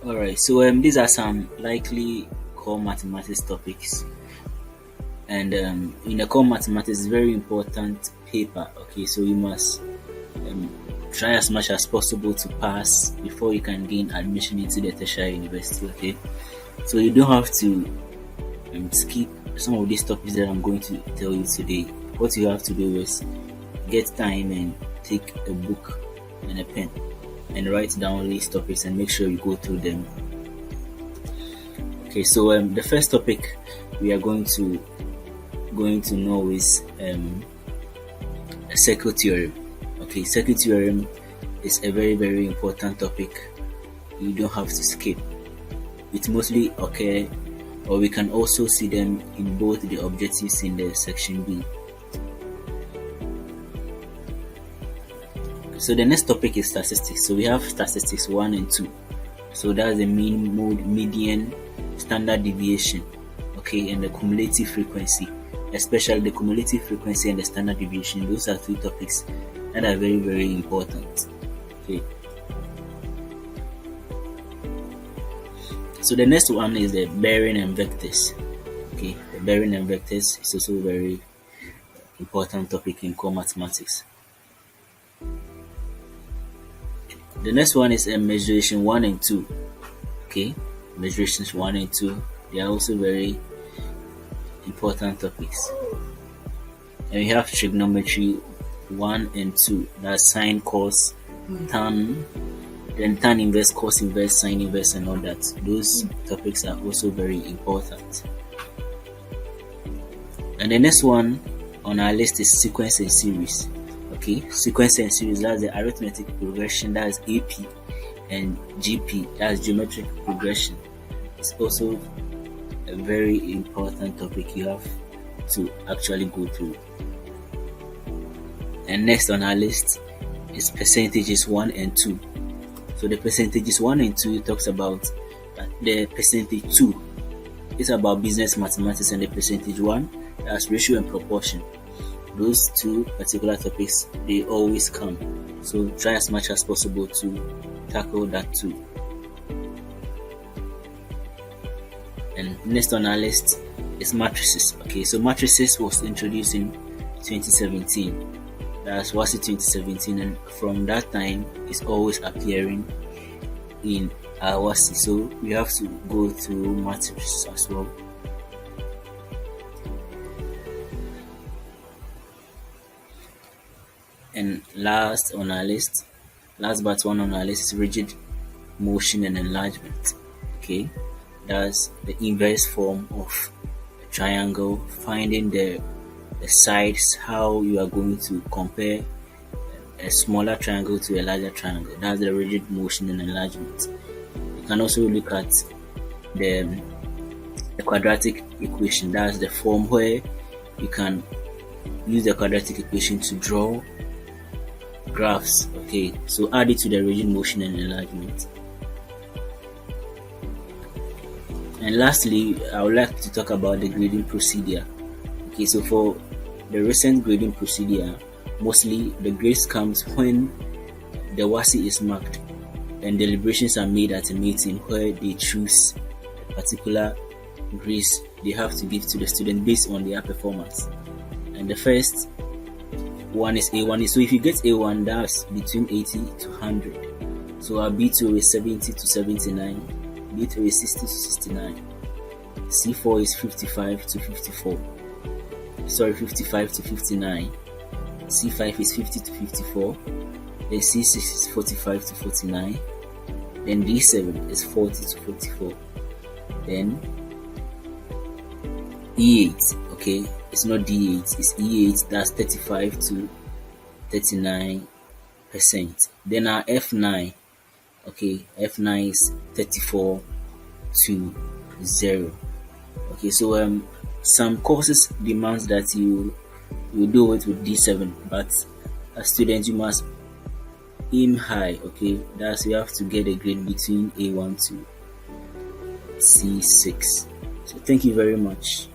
All right. So these are some likely core mathematics topics, and in the core mathematics, it's very important paper. Okay, so you must um, try as much as possible to pass before you can gain admission into the tertiary university. Okay, so you don't have to skip some of these topics that I'm going to tell you today. What you have to do is get time and take a book and a pen and write down these topics and make sure you go through them. Okay, so the first topic we are going to know is circle theorem. Okay, circle theorem is a very important topic. You don't have to skip. It mostly occur, or we can also see them in both the objectives in the section B. So the next topic is statistics. So we have statistics 1 and 2. So that's the mean, mode, median, standard deviation, okay, and the cumulative frequency, especially the cumulative frequency and the standard deviation. Those are three topics that are very important. Okay. So the next one is the bearing and vectors. Okay, the bearing and vectors is also a very important topic in core mathematics. The next one is measuration 1 and 2. Okay, measurations 1 and 2, they are also very important topics. And we have trigonometry 1 and 2, that's sine, cos, tan, then tan inverse, cos inverse, sine inverse, and all that. Those topics are also very important. And the next one on our list is sequence and series. Okay, sequence and series, that's the arithmetic progression, that's AP, and GP, that's geometric progression. It's also a very important topic you have to actually go through. And next on our list is percentages 1 and 2. So the percentages 1 and 2 talks about the percentage 2 is about business mathematics, and the percentage 1, that's ratio and proportion. Those two particular topics, they always come. So try as much as possible to tackle that too. And next on our list is matrices. Okay, so matrices was introduced in 2017. That's Wassce 2017, and from that time it's always appearing in our Wassce. So we have to go through matrices as well. And last but one on our list is rigid motion and enlargement. Okay, that's the inverse form of a triangle, finding the sides, how you are going to compare a smaller triangle to a larger triangle. That's the rigid motion and enlargement. You can also look at the quadratic equation. That's the form where you can use the quadratic equation to draw graphs. Okay, so add it to the rigid motion and enlargement. And lastly, I would like to talk about the grading procedure. Okay, so for the recent grading procedure, mostly the grades comes when the Wassce is marked and deliberations are made at a meeting where they choose a particular grades they have to give to the student based on their performance. And the first one is A1. So if you get A1, that's between 80 to 100. So our B2 is 70 to 79, B3 is 60 to 69, C4 is 55 to 54. 55 to 59. C5 is 50 to 54. Then C6 is 45 to 49. Then D7 is 40 to 44. Then E8, okay, it's not D8, it's E8, that's 35 to 39%. Then our F9, okay, F9 is 34 to 0. Okay, so some courses demands that you do it with D7, but as students you must aim high. Okay, that's you have to get a grade between A1 to C6. So thank you very much.